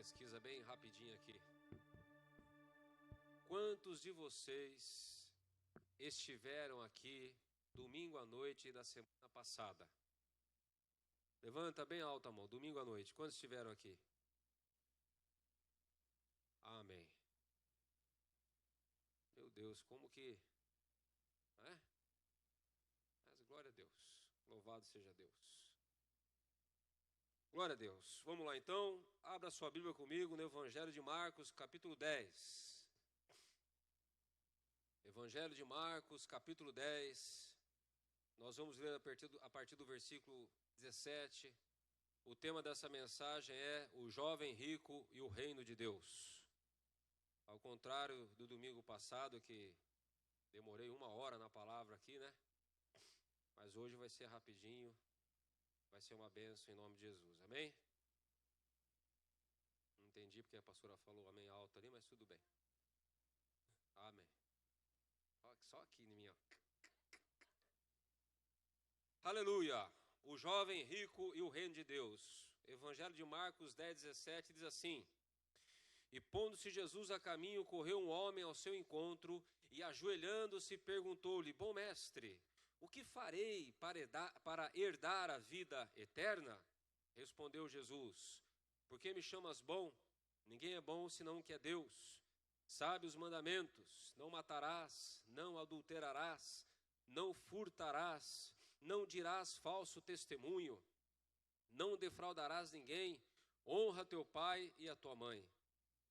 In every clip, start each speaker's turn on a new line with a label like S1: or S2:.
S1: pesquisa bem rapidinho aqui. Quantos de vocês estiveram aqui domingo à noite da semana passada? Levanta bem alta a mão, domingo à noite. Quantos estiveram aqui? Amém. Meu Deus, como que... Mas glória a Deus. Louvado seja Deus. Glória a Deus. Vamos lá então. Abra sua Bíblia comigo no Evangelho de Marcos, capítulo 10. Evangelho de Marcos, capítulo 10. Nós vamos ler a partir do versículo 17. O tema dessa mensagem é o jovem rico e o reino de Deus. Ao contrário do domingo passado, que demorei 1 hora na palavra aqui, né? Mas hoje vai ser rapidinho. Vai ser uma bênção em nome de Jesus, amém? Não entendi porque a pastora falou amém alto ali, mas tudo bem. Amém. Só aqui em mim, ó. Aleluia! O jovem rico e o reino de Deus. Evangelho de Marcos 10, 17 diz assim: E pondo-se Jesus a caminho, correu um homem ao seu encontro e, ajoelhando-se, perguntou-lhe: Bom mestre, o que farei para herdar a vida eterna? Respondeu Jesus: Por que me chamas bom? Ninguém é bom senão o que é Deus. Sabe os mandamentos: não matarás, não adulterarás, não furtarás, não dirás falso testemunho, não defraudarás ninguém, honra teu pai e a tua mãe.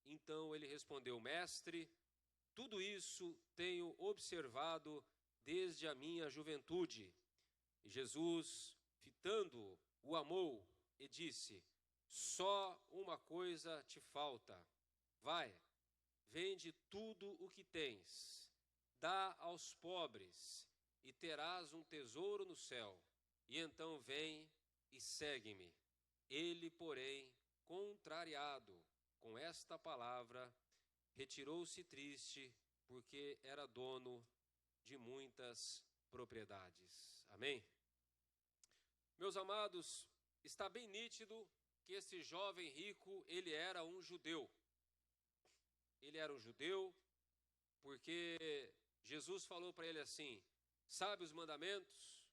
S1: Então ele respondeu: Mestre, tudo isso tenho observado desde a minha juventude. E Jesus, fitando-o, o amou e disse: Só uma coisa te falta. Vai, vende tudo o que tens, dá aos pobres, e terás um tesouro no céu. E então vem e segue-me. Ele, porém, contrariado com esta palavra, retirou-se triste, porque era dono de muitas propriedades. Amém? Meus amados, está bem nítido que esse jovem rico, ele era um judeu. Ele era um judeu porque Jesus falou para ele assim: sabe os mandamentos?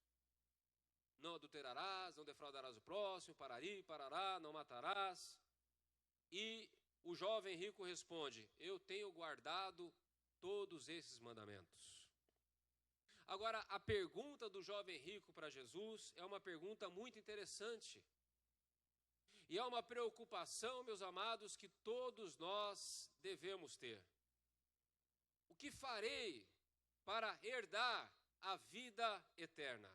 S1: Não adulterarás, não defraudarás o próximo, parari, parará, não matarás. E o jovem rico responde: eu tenho guardado todos esses mandamentos. Agora, a pergunta do jovem rico para Jesus é uma pergunta muito interessante. E é uma preocupação, meus amados, que todos nós devemos ter. O que farei para herdar a vida eterna?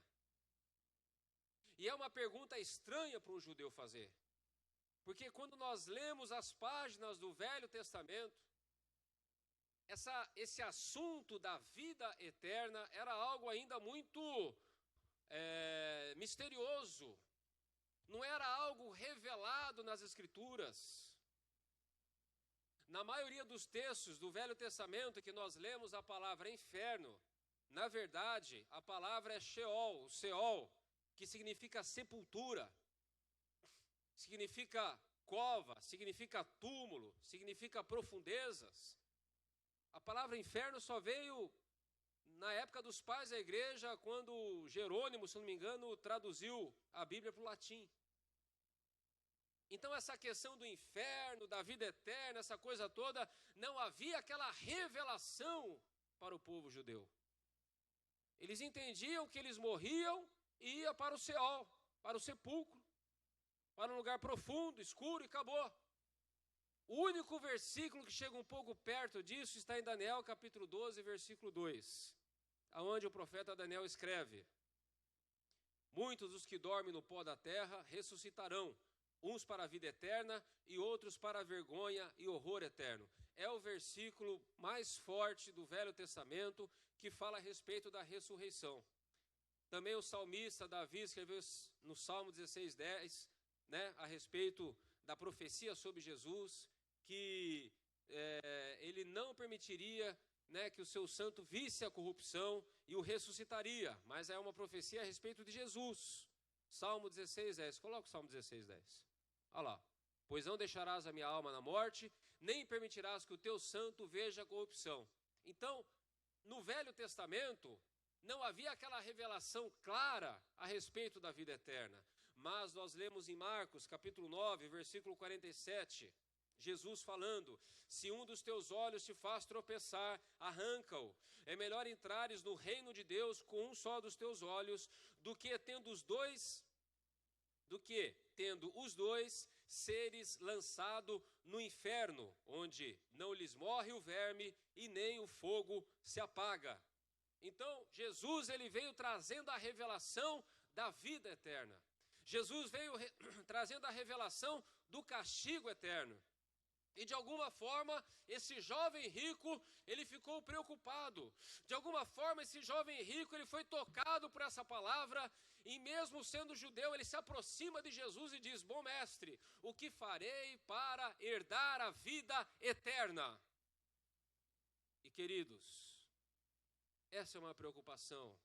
S1: E é uma pergunta estranha para um judeu fazer. Porque quando nós lemos as páginas do Velho Testamento, esse assunto da vida eterna era algo ainda muito misterioso. Não era algo revelado nas Escrituras. Na maioria dos textos do Velho Testamento que nós lemos a palavra inferno, na verdade, a palavra é Sheol, Seol, que significa sepultura, significa cova, significa túmulo, significa profundezas. A palavra inferno só veio na época dos pais da igreja, quando Jerônimo, se não me engano, traduziu a Bíblia para o latim. Então essa questão do inferno, da vida eterna, essa coisa toda, não havia aquela revelação para o povo judeu. Eles entendiam que eles morriam e iam para o Seol, para o sepulcro, para um lugar profundo, escuro, e acabou. O único versículo que chega um pouco perto disso está em Daniel capítulo 12, versículo 2, aonde o profeta Daniel escreve: muitos dos que dormem no pó da terra ressuscitarão, uns para a vida eterna e outros para a vergonha e horror eterno. É o versículo mais forte do Velho Testamento que fala a respeito da ressurreição. Também o salmista Davi escreveu no Salmo 16, 10, né, a respeito da profecia sobre Jesus, que ele não permitiria, né, que o seu santo visse a corrupção e o ressuscitaria, mas é uma profecia a respeito de Jesus. Salmo 16, 10. Coloca o Salmo 16, 10. Olha lá. Pois não deixarás a minha alma na morte, nem permitirás que o teu santo veja a corrupção. Então, no Velho Testamento, não havia aquela revelação clara a respeito da vida eterna. Mas nós lemos em Marcos, capítulo 9, versículo 47, Jesus falando: se um dos teus olhos te faz tropeçar, arranca-o. É melhor entrares no reino de Deus com um só dos teus olhos, do que tendo os dois seres lançado no inferno, onde não lhes morre o verme e nem o fogo se apaga. Então, Jesus ele veio trazendo a revelação da vida eterna. Jesus veio trazendo a revelação do castigo eterno. E de alguma forma, esse jovem rico, ele ficou preocupado. De alguma forma, esse jovem rico, ele foi tocado por essa palavra, e mesmo sendo judeu, ele se aproxima de Jesus e diz: bom mestre, o que farei para herdar a vida eterna? E queridos, essa é uma preocupação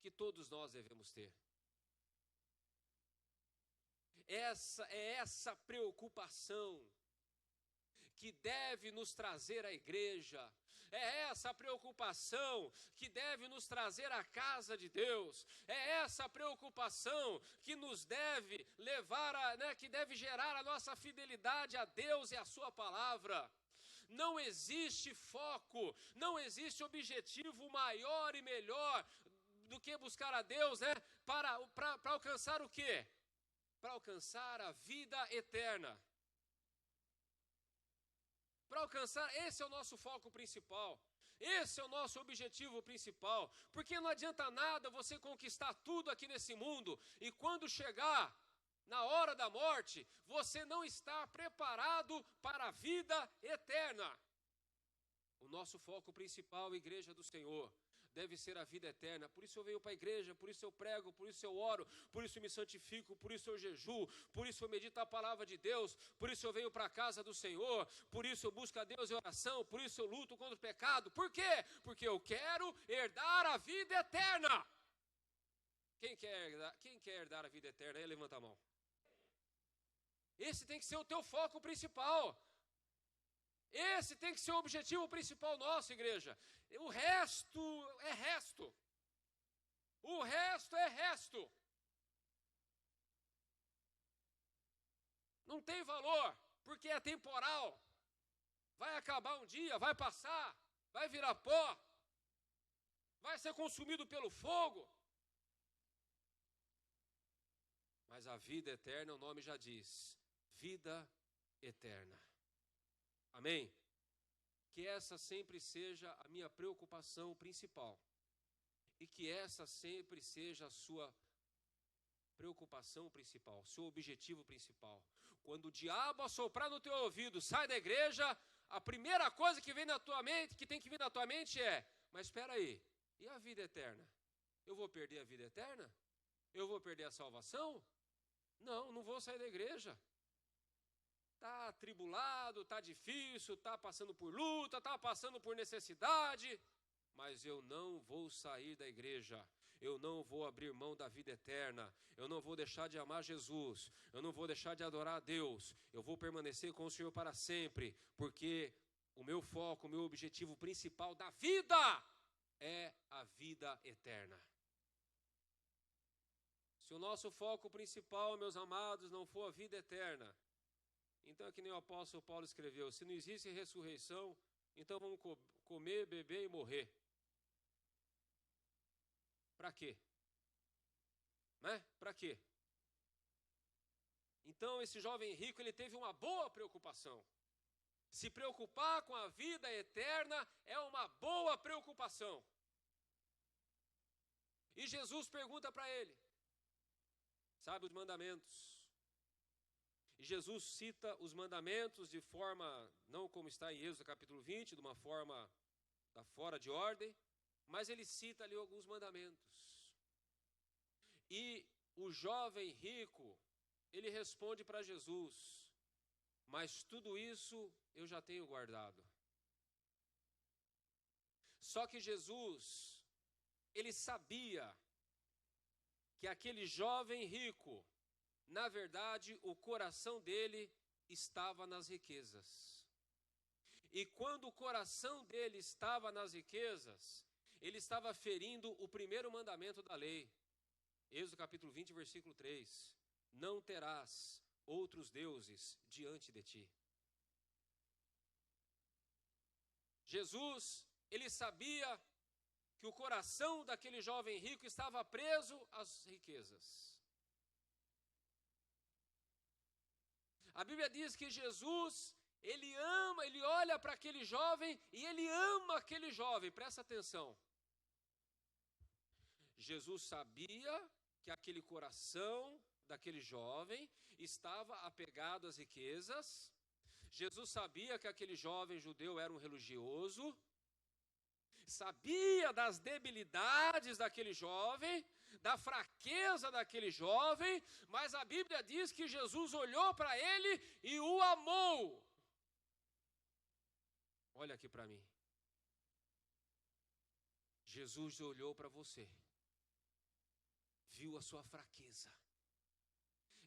S1: que todos nós devemos ter. Essa preocupação que deve nos trazer à igreja, é essa preocupação que deve nos trazer à casa de Deus, é essa preocupação que nos deve levar que deve gerar a nossa fidelidade a Deus e a sua palavra. Não existe foco, não existe objetivo maior e melhor do que buscar a Deus, para alcançar o quê? Para alcançar a vida eterna. Para alcançar, esse é o nosso foco principal, esse é o nosso objetivo principal, porque não adianta nada você conquistar tudo aqui nesse mundo, e quando chegar na hora da morte, você não está preparado para a vida eterna. O nosso foco principal, igreja do Senhor, deve ser a vida eterna. Por isso eu venho para a igreja, por isso eu prego, por isso eu oro, por isso eu me santifico, por isso eu jejuo, por isso eu medito a palavra de Deus, por isso eu venho para a casa do Senhor, por isso eu busco a Deus em oração, por isso eu luto contra o pecado. Por quê? Porque eu quero herdar a vida eterna. Quem quer herdar a vida eterna? Aí levanta a mão. Esse tem que ser o teu foco principal. Esse tem que ser o objetivo principal nosso, igreja. O resto é resto. O resto é resto. Não tem valor, porque é temporal. Vai acabar um dia, vai passar, vai virar pó, vai ser consumido pelo fogo. Mas a vida eterna, o nome já diz, vida eterna. Amém? Que essa sempre seja a minha preocupação principal. E que essa sempre seja a sua preocupação principal, seu objetivo principal. Quando o diabo assoprar no teu ouvido, sai da igreja, a primeira coisa que vem na tua mente, que tem que vir na tua mente é: mas espera aí, e a vida eterna? Eu vou perder a vida eterna? Eu vou perder a salvação? Não vou sair da igreja. Está atribulado, está difícil, está passando por luta, está passando por necessidade, mas eu não vou sair da igreja, eu não vou abrir mão da vida eterna, eu não vou deixar de amar Jesus, eu não vou deixar de adorar a Deus, eu vou permanecer com o Senhor para sempre, porque o meu foco, o meu objetivo principal da vida é a vida eterna. Se o nosso foco principal, meus amados, não for a vida eterna, então é que nem o apóstolo Paulo escreveu: se não existe ressurreição, então vamos comer, beber e morrer. Para quê? Para quê? Então esse jovem rico, ele teve uma boa preocupação. Se preocupar com a vida eterna é uma boa preocupação. E Jesus pergunta para ele, sabe os mandamentos? E Jesus cita os mandamentos de forma, não como está em Êxodo capítulo 20, de uma forma fora de ordem, mas ele cita ali alguns mandamentos. E o jovem rico, ele responde para Jesus: mas tudo isso eu já tenho guardado. Só que Jesus, ele sabia que aquele jovem rico, na verdade, o coração dele estava nas riquezas. E quando o coração dele estava nas riquezas, ele estava ferindo o primeiro mandamento da lei. Êxodo capítulo 20, versículo 3. Não terás outros deuses diante de ti. Jesus, ele sabia que o coração daquele jovem rico estava preso às riquezas. A Bíblia diz que Jesus, ele ama, ele olha para aquele jovem e ele ama aquele jovem, presta atenção. Jesus sabia que aquele coração daquele jovem estava apegado às riquezas. Jesus sabia que aquele jovem judeu era um religioso. Sabia das debilidades daquele jovem, da fraqueza daquele jovem, mas a Bíblia diz que Jesus olhou para ele e o amou. Olha aqui para mim. Jesus olhou para você, viu a sua fraqueza,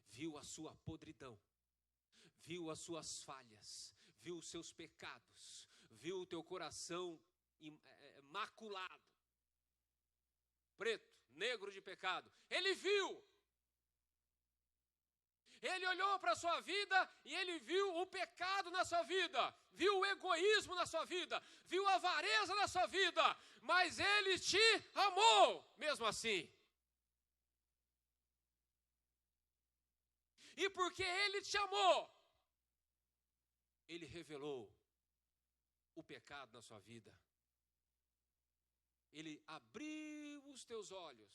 S1: viu a sua podridão, viu as suas falhas, viu os seus pecados, viu o teu coração maculado, preto, negro de pecado. Ele viu. Ele olhou para a sua vida e ele viu o pecado na sua vida, viu o egoísmo na sua vida, viu a avareza na sua vida, mas ele te amou mesmo assim. E porque ele te amou, ele revelou o pecado na sua vida. Ele abriu os teus olhos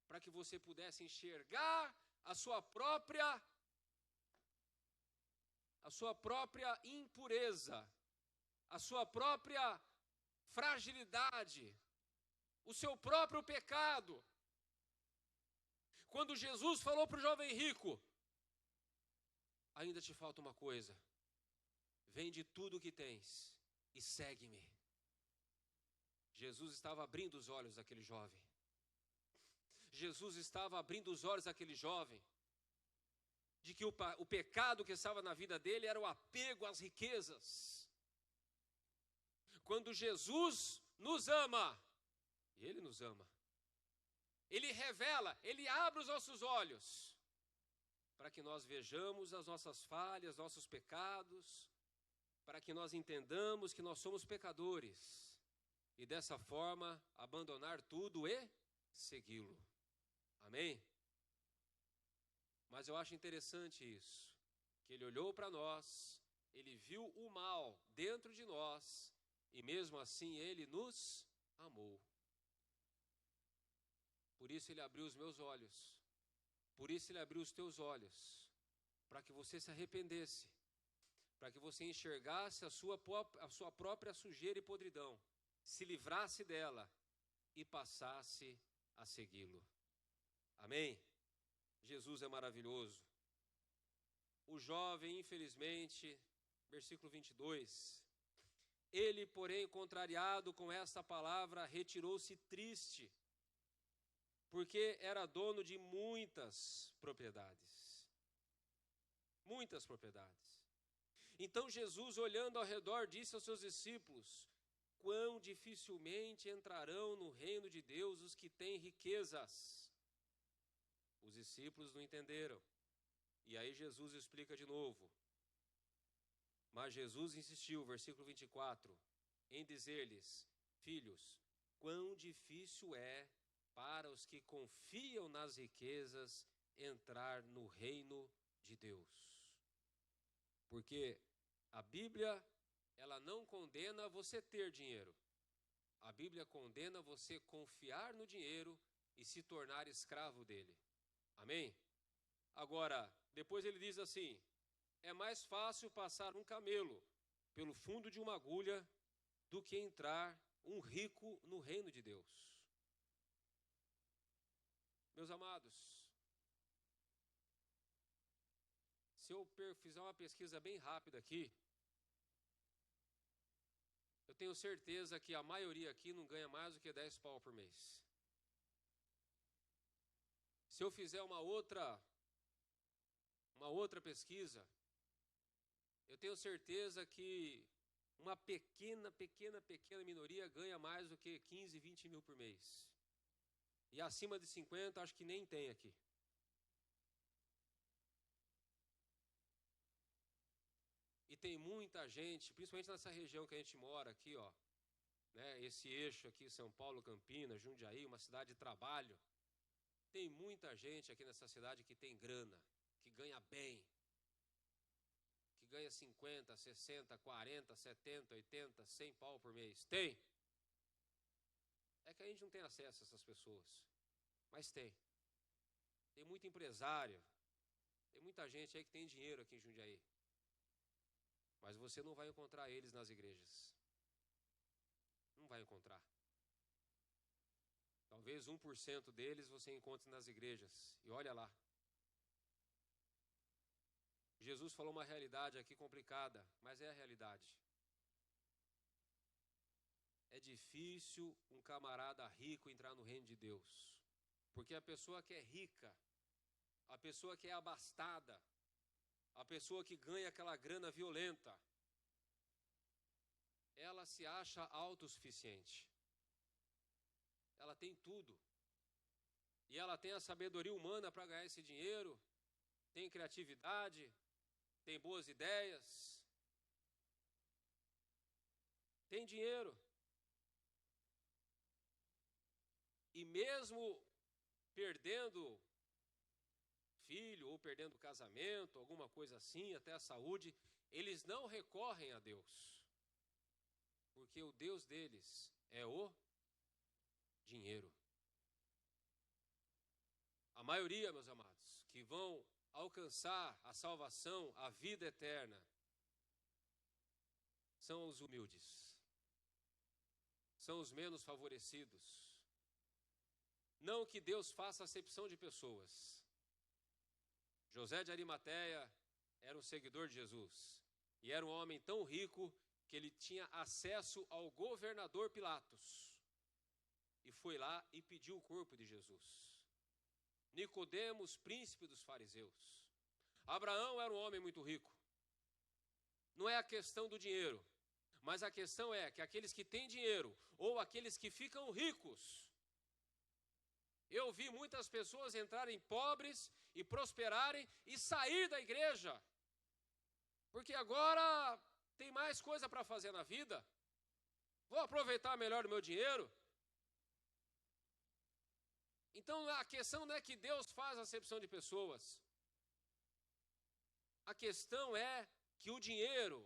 S1: para que você pudesse enxergar a sua própria impureza, a sua própria fragilidade, o seu próprio pecado. Quando Jesus falou para o jovem rico, ainda te falta uma coisa, vende tudo o que tens e segue-me. Jesus estava abrindo os olhos daquele jovem. Jesus estava abrindo os olhos daquele jovem de que o pecado que estava na vida dele era o apego às riquezas. Quando Jesus nos ama, e Ele nos ama, Ele revela, Ele abre os nossos olhos para que nós vejamos as nossas falhas, nossos pecados, para que nós entendamos que nós somos pecadores. E dessa forma, abandonar tudo e segui-lo. Amém? Mas eu acho interessante isso, que ele olhou para nós, ele viu o mal dentro de nós, e mesmo assim ele nos amou. Por isso ele abriu os meus olhos, por isso ele abriu os teus olhos, para que você se arrependesse, para que você enxergasse a sua própria sujeira e podridão, se livrasse dela e passasse a segui-lo. Amém? Jesus é maravilhoso. O jovem, infelizmente, versículo 22, ele, porém, contrariado com esta palavra, retirou-se triste, porque era dono de muitas propriedades. Muitas propriedades. Então Jesus, olhando ao redor, disse aos seus discípulos: quão dificilmente entrarão no reino de Deus os que têm riquezas. Os discípulos não entenderam. E aí Jesus explica de novo. Mas Jesus insistiu, versículo 24, em dizer-lhes: filhos, quão difícil é para os que confiam nas riquezas entrar no reino de Deus. Porque a Bíblia, ela não condena você ter dinheiro. A Bíblia condena você confiar no dinheiro e se tornar escravo dele. Amém? Agora, depois ele diz assim: é mais fácil passar um camelo pelo fundo de uma agulha do que entrar um rico no reino de Deus. Meus amados, se eu fizer uma pesquisa bem rápida aqui, eu tenho certeza que a maioria aqui não ganha mais do que 10 pau por mês. Se eu fizer uma outra pesquisa, eu tenho certeza que uma pequena minoria ganha mais do que 15, 20 mil por mês. E acima de 50, acho que nem tem aqui. E tem muita gente, principalmente nessa região que a gente mora aqui, ó, né, esse eixo aqui, São Paulo, Campinas, Jundiaí, uma cidade de trabalho. Tem muita gente aqui nessa cidade que tem grana, que ganha bem, que ganha 50, 60, 40, 70, 80, 100 pau por mês. Tem. É que a gente não tem acesso a essas pessoas, mas tem. Tem muito empresário, tem muita gente aí que tem dinheiro aqui em Jundiaí. Mas você não vai encontrar eles nas igrejas. Não vai encontrar. Talvez 1% deles você encontre nas igrejas. E olha lá. Jesus falou uma realidade aqui complicada, mas é a realidade. É difícil um camarada rico entrar no reino de Deus. Porque a pessoa que é rica, a pessoa que é abastada, a pessoa que ganha aquela grana violenta, ela se acha autossuficiente. Ela tem tudo. E ela tem a sabedoria humana para ganhar esse dinheiro, tem criatividade, tem boas ideias, tem dinheiro. E mesmo perdendo filho ou perdendo casamento, alguma coisa assim, até a saúde, eles não recorrem a Deus. Porque o Deus deles é o dinheiro. A maioria, meus amados, que vão alcançar a salvação, a vida eterna, são os humildes. São os menos favorecidos. Não que Deus faça acepção de pessoas. José de Arimateia era um seguidor de Jesus. E era um homem tão rico que ele tinha acesso ao governador Pilatos. E foi lá e pediu o corpo de Jesus. Nicodemos, príncipe dos fariseus. Abraão era um homem muito rico. Não é a questão do dinheiro, mas a questão é que aqueles que têm dinheiro, ou aqueles que ficam ricos, eu vi muitas pessoas entrarem pobres e prosperarem e sair da igreja, porque agora tem mais coisa para fazer na vida, vou aproveitar melhor o meu dinheiro. Então a questão não é que Deus faz acepção de pessoas, a questão é que o dinheiro,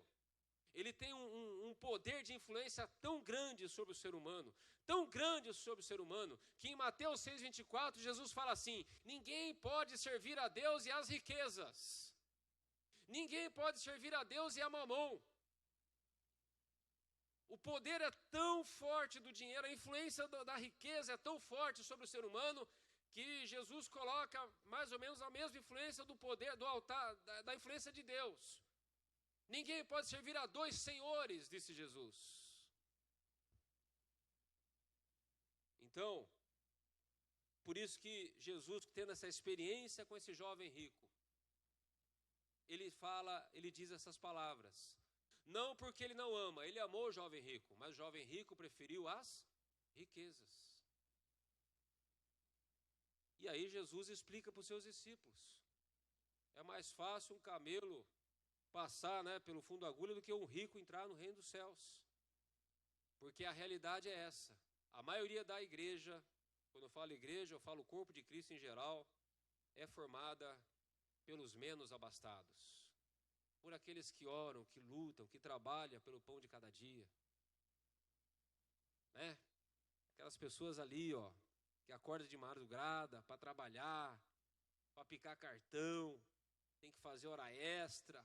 S1: ele tem um poder de influência tão grande sobre o ser humano, tão grande sobre o ser humano, que em Mateus 6,24, Jesus fala assim: ninguém pode servir a Deus e às riquezas. Ninguém pode servir a Deus e a mamon. O poder é tão forte do dinheiro, a influência da riqueza é tão forte sobre o ser humano, que Jesus coloca mais ou menos a mesma influência do poder, do altar, da influência de Deus. Ninguém pode servir a dois senhores, disse Jesus. Então, por isso que Jesus, tendo essa experiência com esse jovem rico, ele diz essas palavras. Não porque ele não ama, ele amou o jovem rico, mas o jovem rico preferiu as riquezas. E aí Jesus explica para os seus discípulos. É mais fácil um camelo passar, né, pelo fundo da agulha do que um rico entrar no reino dos céus. Porque a realidade é essa. A maioria da igreja, quando eu falo igreja, eu falo o corpo de Cristo em geral, é formada pelos menos abastados. Por aqueles que oram, que lutam, que trabalham pelo pão de cada dia. Né? Aquelas pessoas ali, ó, que acordam de madrugada para trabalhar, para picar cartão, tem que fazer hora extra,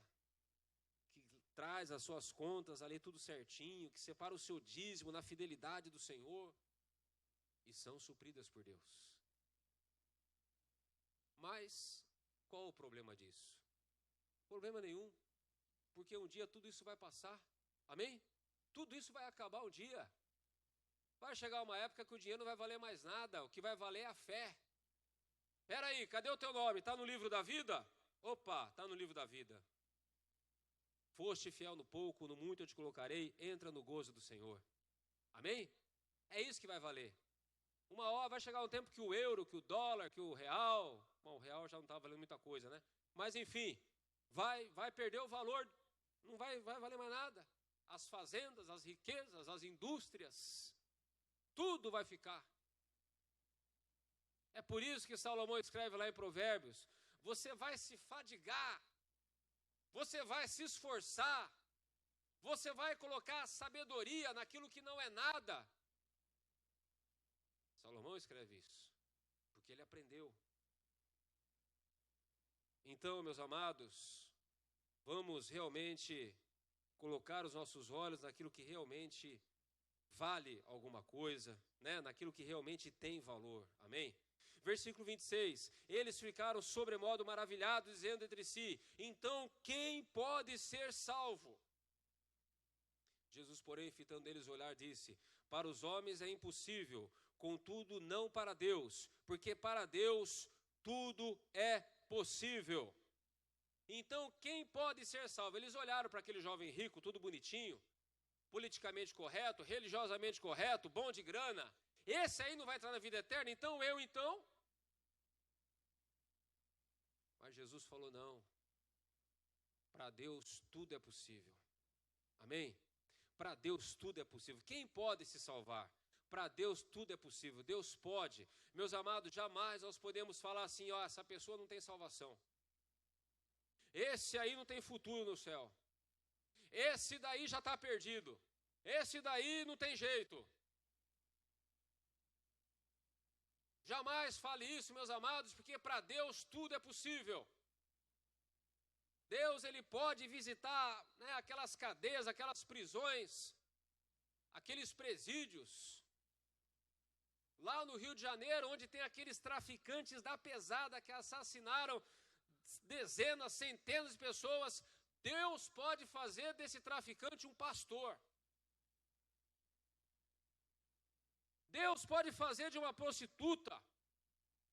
S1: que traz as suas contas ali tudo certinho, que separa o seu dízimo na fidelidade do Senhor, e são supridas por Deus. Mas qual o problema disso? Problema nenhum, porque um dia tudo isso vai passar, amém? Tudo isso vai acabar um dia. Vai chegar uma época que o dinheiro não vai valer mais nada, o que vai valer é a fé. Espera aí, cadê o teu nome? Está no livro da vida? Opa, está no livro da vida. Foste fiel no pouco, no muito eu te colocarei, entra no gozo do Senhor. Amém? É isso que vai valer. Uma hora vai chegar um tempo que o euro, que o dólar, que o real, bom, o real já não está valendo muita coisa, né? Mas enfim, vai perder o valor, não vai valer mais nada. As fazendas, as riquezas, as indústrias, tudo vai ficar. É por isso que Salomão escreve lá em Provérbios, você vai se fadigar, você vai se esforçar, você vai colocar sabedoria naquilo que não é nada. Salomão escreve isso, porque ele aprendeu. Então, meus amados, vamos realmente colocar os nossos olhos naquilo que realmente vale alguma coisa, né? Naquilo que realmente tem valor. Amém? Versículo 26, eles ficaram sobremodo maravilhados, dizendo entre si, então quem pode ser salvo? Jesus, porém, fitando neles o olhar, disse, para os homens é impossível, contudo não para Deus, porque para Deus tudo é possível. Então quem pode ser salvo? Eles olharam para aquele jovem rico, tudo bonitinho, politicamente correto, religiosamente correto, bom de grana, esse aí não vai entrar na vida eterna, então eu então? Mas Jesus falou não, para Deus tudo é possível, amém? Para Deus tudo é possível, quem pode se salvar? Para Deus tudo é possível, Deus pode, meus amados, jamais nós podemos falar assim, ó, essa pessoa não tem salvação, esse aí não tem futuro no céu, esse daí já está perdido, esse daí não tem jeito. Jamais fale isso, meus amados, porque para Deus tudo é possível. Deus, ele pode visitar, né, aquelas cadeias, aquelas prisões, aqueles presídios, lá no Rio de Janeiro, onde tem aqueles traficantes da pesada que assassinaram dezenas, centenas de pessoas. Deus pode fazer desse traficante um pastor. Deus pode fazer de uma prostituta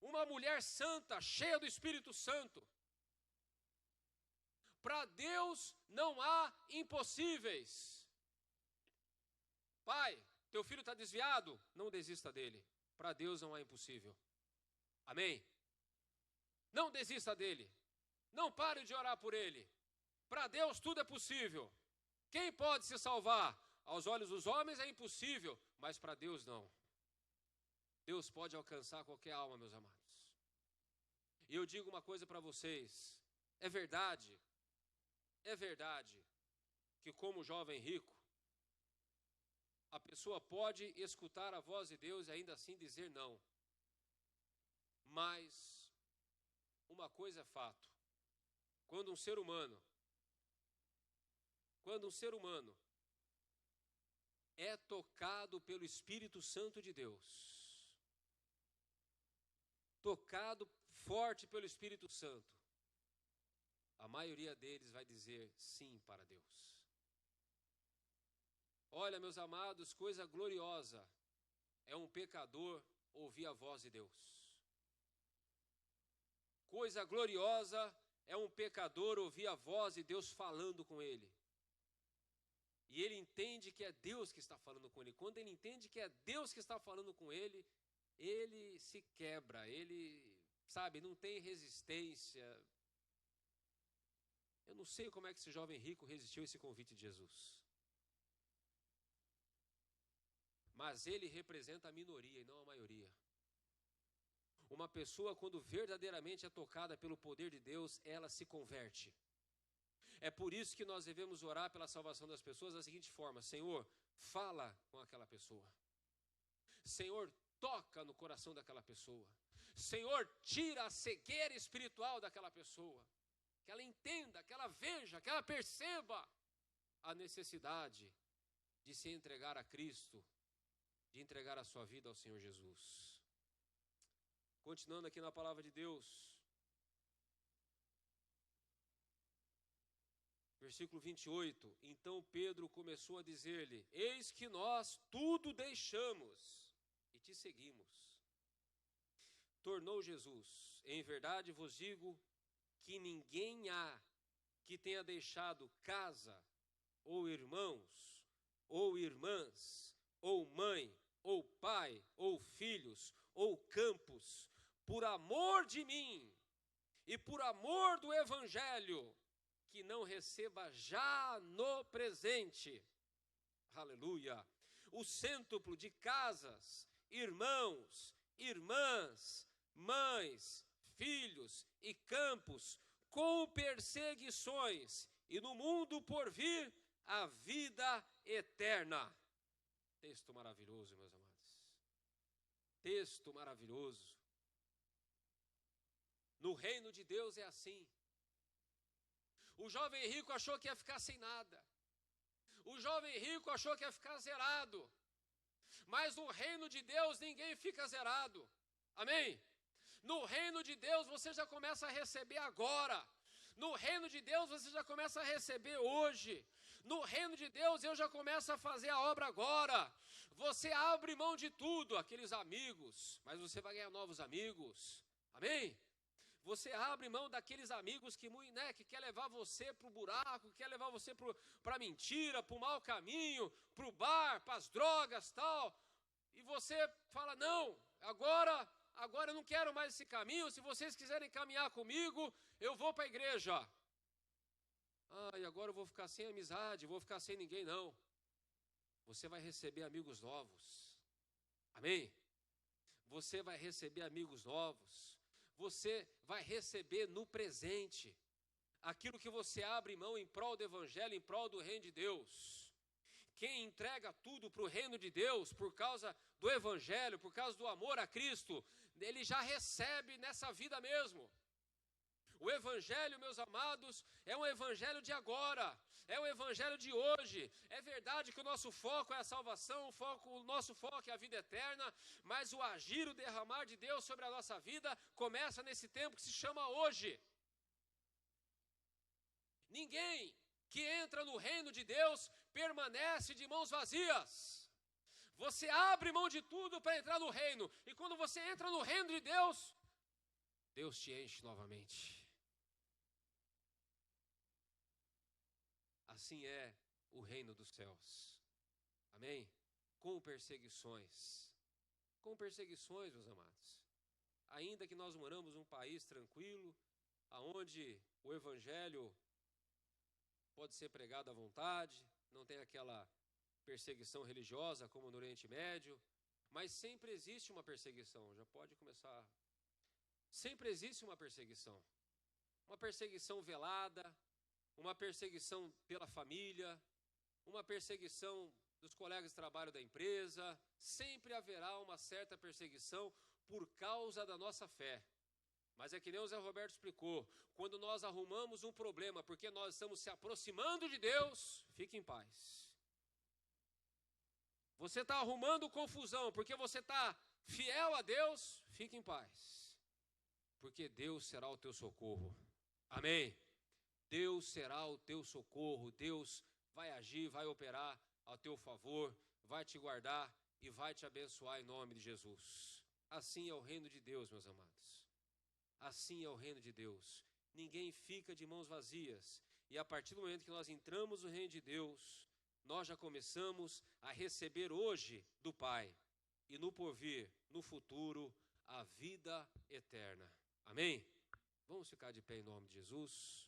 S1: uma mulher santa, cheia do Espírito Santo. Para Deus não há impossíveis. Pai, teu filho está desviado? Não desista dele. Para Deus não há impossível. Amém? Não desista dele. Não pare de orar por ele. Para Deus tudo é possível. Quem pode se salvar? Aos olhos dos homens é impossível, mas para Deus não. Deus pode alcançar qualquer alma, meus amados. E eu digo uma coisa para vocês, é verdade que como jovem rico, a pessoa pode escutar a voz de Deus e ainda assim dizer não. Mas uma coisa é fato, quando um ser humano é tocado pelo Espírito Santo de Deus, tocado forte pelo Espírito Santo, a maioria deles vai dizer sim para Deus. Olha, meus amados, coisa gloriosa é um pecador ouvir a voz de Deus. Coisa gloriosa é um pecador ouvir a voz de Deus falando com ele. E ele entende que é Deus que está falando com ele. Quando ele entende que é Deus que está falando com ele, ele se quebra, ele, sabe, não tem resistência. Eu não sei como é que esse jovem rico resistiu a esse convite de Jesus. Mas ele representa a minoria e não a maioria. Uma pessoa, quando verdadeiramente é tocada pelo poder de Deus, ela se converte. É por isso que nós devemos orar pela salvação das pessoas da seguinte forma: Senhor, fala com aquela pessoa. Senhor, toca no coração daquela pessoa. Senhor, tira a cegueira espiritual daquela pessoa. Que ela entenda, que ela veja, que ela perceba a necessidade de se entregar a Cristo, de entregar a sua vida ao Senhor Jesus. Continuando aqui na palavra de Deus. Versículo 28, então Pedro começou a dizer-lhe, eis que nós tudo deixamos e te seguimos. Tornou Jesus, em verdade vos digo que ninguém há que tenha deixado casa, ou irmãos, ou irmãs, ou mãe, ou pai, ou filhos, ou campos, por amor de mim e por amor do Evangelho, que não receba já no presente, aleluia, o cêntuplo de casas, irmãos, irmãs, mães, filhos e campos, com perseguições, e no mundo por vir, a vida eterna. Texto maravilhoso, meus amados. Texto maravilhoso. No reino de Deus é assim. O jovem rico achou que ia ficar sem nada. O jovem rico achou que ia ficar zerado. Mas no reino de Deus ninguém fica zerado. Amém? No reino de Deus você já começa a receber agora. No reino de Deus você já começa a receber hoje. No reino de Deus eu já começo a fazer a obra agora. Você abre mão de tudo, aqueles amigos, mas você vai ganhar novos amigos. Amém? Você abre mão daqueles amigos que quer levar você para o buraco, quer levar você para a mentira, para o mau caminho, para o bar, para as drogas, tal. E você fala, não, agora eu não quero mais esse caminho, se vocês quiserem caminhar comigo, eu vou para a igreja. E agora eu vou ficar sem amizade, vou ficar sem ninguém, não. Você vai receber amigos novos. Amém? Você vai receber amigos novos. Você vai receber no presente aquilo que você abre mão em prol do Evangelho, em prol do reino de Deus. Quem entrega tudo para o reino de Deus, por causa do Evangelho, por causa do amor a Cristo, ele já recebe nessa vida mesmo. O Evangelho, meus amados, é um Evangelho de agora, é um Evangelho de hoje. É verdade que o nosso foco é a salvação, o nosso foco é a vida eterna, mas o agir, o derramar de Deus sobre a nossa vida começa nesse tempo que se chama hoje. Ninguém que entra no reino de Deus permanece de mãos vazias. Você abre mão de tudo para entrar no reino, e quando você entra no reino de Deus, Deus te enche novamente. Assim é o reino dos céus. Amém? Com perseguições. Com perseguições, meus amados. Ainda que nós moramos num país tranquilo, aonde o Evangelho pode ser pregado à vontade, não tem aquela perseguição religiosa como no Oriente Médio, mas sempre existe uma perseguição. Já pode começar. Sempre existe uma perseguição. Uma perseguição velada, uma perseguição pela família, uma perseguição dos colegas de trabalho da empresa. Sempre haverá uma certa perseguição por causa da nossa fé. Mas é que nem o Zé Roberto explicou, quando nós arrumamos um problema porque nós estamos se aproximando de Deus, fique em paz. Você está arrumando confusão porque você está fiel a Deus, fique em paz. Porque Deus será o teu socorro. Amém? Deus será o teu socorro, Deus vai agir, vai operar ao teu favor, vai te guardar e vai te abençoar em nome de Jesus. Assim é o reino de Deus, meus amados. Assim é o reino de Deus. Ninguém fica de mãos vazias. E a partir do momento que nós entramos no reino de Deus, nós já começamos a receber hoje do Pai. E no porvir, no futuro, a vida eterna. Amém? Vamos ficar de pé em nome de Jesus.